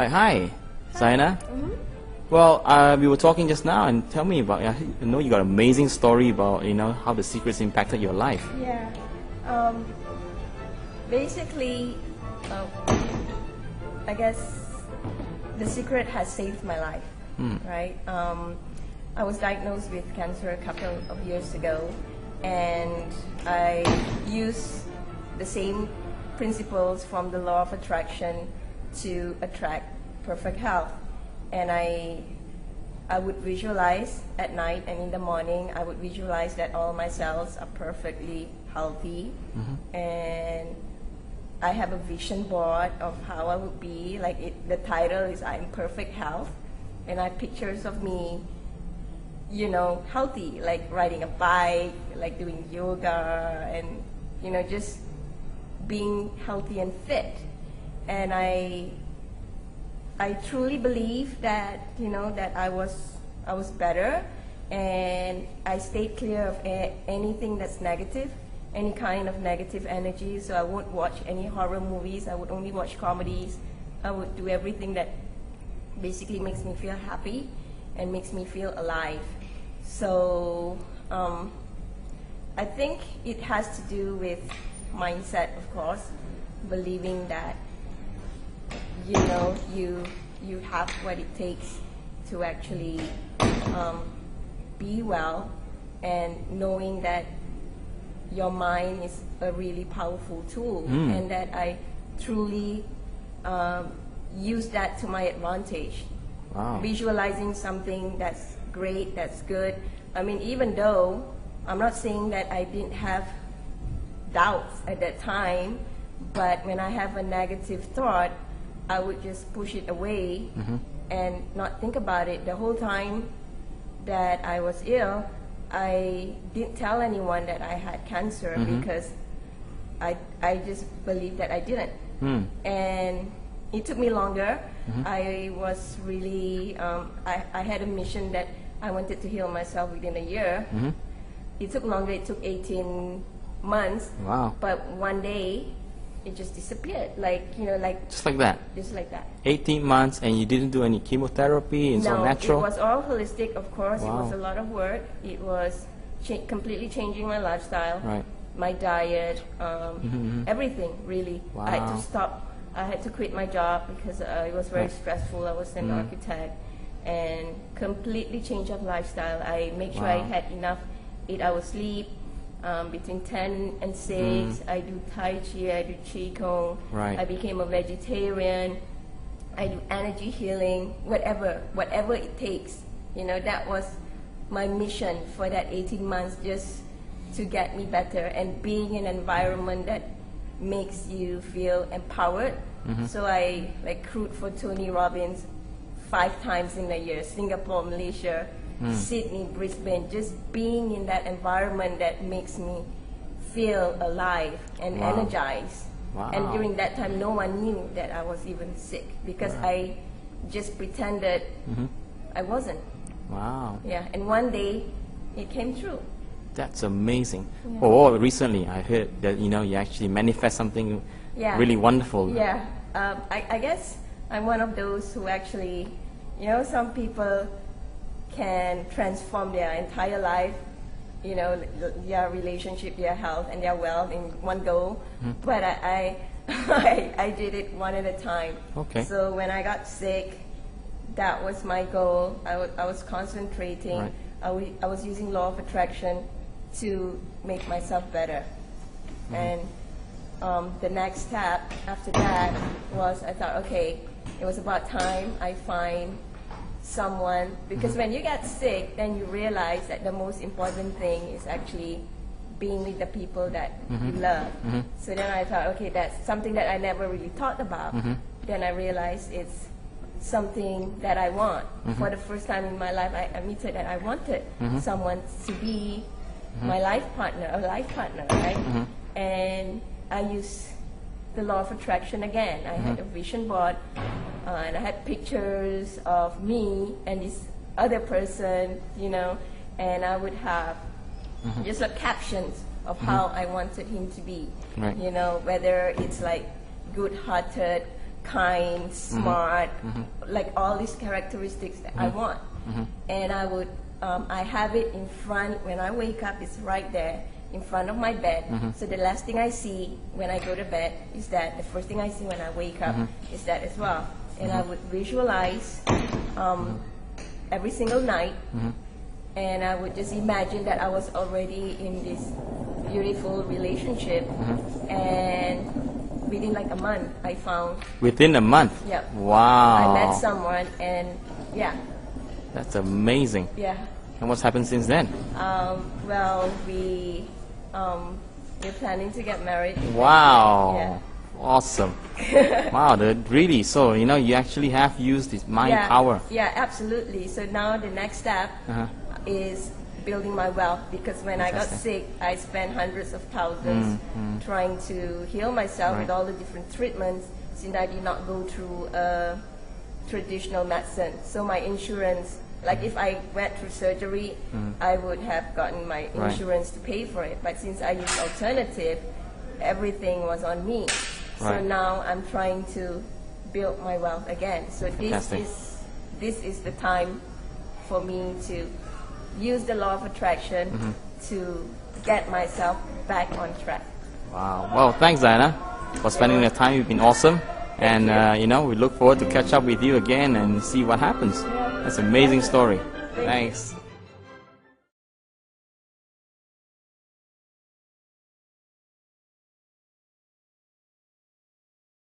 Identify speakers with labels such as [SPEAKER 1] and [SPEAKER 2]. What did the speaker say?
[SPEAKER 1] Hi, Zaina. Well, we were talking just now, and tell me about. I know you got an amazing story about how the secrets impacted your life.
[SPEAKER 2] Yeah. Basically, I guess the secret has saved my life. Right. I was diagnosed with cancer a couple of years ago, and I used the same principles from the law of attraction to attract perfect health. And I would visualize at night, and in the morning I would visualize that all my cells are perfectly healthy. And I have a vision board of how I would be. The title is I'm Perfect Health, and I have pictures of me healthy, like riding a bike, like doing yoga, and just being healthy and fit. And I truly believe that that I was better, and I stayed clear of anything that's negative, any kind of negative energy. So I won't watch any horror movies. I would only watch comedies. I would do everything that basically makes me feel happy and makes me feel alive. So I think it has to do with mindset, of course, believing that you have what it takes to actually be well, and knowing that your mind is a really powerful tool, and that I truly use that to my advantage.
[SPEAKER 1] Wow.
[SPEAKER 2] Visualizing something that's great, that's good. I mean, even though I'm not saying that I didn't have doubts at that time, but when I have a negative thought, I would just push it away and not think about it. The whole time that I was ill, I didn't tell anyone that I had cancer because I just believed that I didn't. And it took me longer. I was really, I had a mission that I wanted to heal myself within a year. It took longer, it took 18 months.
[SPEAKER 1] Wow.
[SPEAKER 2] But one day, it just disappeared,
[SPEAKER 1] just like that.
[SPEAKER 2] Just like that.
[SPEAKER 1] 18 months, and you didn't do any chemotherapy. It's all natural.
[SPEAKER 2] No, it was all holistic, of course.
[SPEAKER 1] Wow.
[SPEAKER 2] It was a lot of work. It was completely changing my lifestyle,
[SPEAKER 1] Right.
[SPEAKER 2] my diet, everything, really.
[SPEAKER 1] Wow.
[SPEAKER 2] I had to stop. I had to quit my job because it was very stressful. I was an architect, and completely change of lifestyle. I make sure I had enough 8-hour sleep. Between 10 and 6, I do Tai Chi, I do Qigong,
[SPEAKER 1] Right.
[SPEAKER 2] I became a vegetarian, I do energy healing, whatever it takes. That was my mission for that 18 months, just to get me better, and being in an environment that makes you feel empowered. So I crewed for Tony Robbins 5 times in a year, Singapore, Malaysia, Sydney, Brisbane, just being in that environment that makes me feel alive and energized.
[SPEAKER 1] Wow.
[SPEAKER 2] And during that time, no one knew that I was even sick because I just pretended I wasn't.
[SPEAKER 1] Wow.
[SPEAKER 2] Yeah, and one day it came true.
[SPEAKER 1] That's amazing.
[SPEAKER 2] Yeah.
[SPEAKER 1] Oh, recently I heard that you actually manifest something really wonderful.
[SPEAKER 2] Yeah, I guess I'm one of those who actually, some people can transform their entire life, their relationship, their health, and their wealth in one go. But I did it one at a time.
[SPEAKER 1] Okay.
[SPEAKER 2] So when I got sick, that was my goal. I was concentrating.
[SPEAKER 1] Right.
[SPEAKER 2] I was using law of attraction to make myself better. And the next step after that was, I thought, okay, it was about time I find someone, because when you get sick, then you realize that the most important thing is actually being with the people that you love. So then I thought, okay, that's something that I never really thought about. Then I realized it's something that I want. For the first time in my life, I admitted that I wanted someone to be my life partner, right? And I used the law of attraction again. I had a vision board, and I had pictures of me and this other person, and I would have just captions of how I wanted him to be.
[SPEAKER 1] Right.
[SPEAKER 2] Whether it's like good-hearted, kind, smart, like all these characteristics that I want. And I would, I have it in front, when I wake up, it's right there in front of my bed. So the last thing I see when I go to bed is that. The first thing I see when I wake up is that as well. And I would visualize every single night, and I would just imagine that I was already in this beautiful relationship, and within like a month I found.
[SPEAKER 1] Within a month?
[SPEAKER 2] Yeah.
[SPEAKER 1] Wow.
[SPEAKER 2] I met someone, and yeah.
[SPEAKER 1] That's amazing.
[SPEAKER 2] Yeah.
[SPEAKER 1] And what's happened since then?
[SPEAKER 2] Well, we're planning to get married.
[SPEAKER 1] Wow.
[SPEAKER 2] Yeah.
[SPEAKER 1] Awesome. Wow, really, so, you know, you actually have used this mind power.
[SPEAKER 2] Yeah, absolutely. So now the next step is building my wealth, because when I got sick, I spent hundreds of thousands trying to heal myself with all the different treatments, since I did not go through traditional medicine. So my insurance, like if I went through surgery, I would have gotten my insurance to pay for it. But since I used alternative, everything was on me. So now I'm trying to build my wealth again. So this is the time for me to use the law of attraction to get myself back on track.
[SPEAKER 1] Wow. Well, thanks, Diana, for spending the time. You've been awesome. And, you know, we look forward to catch up with you again and see what happens. That's an amazing story. Thanks.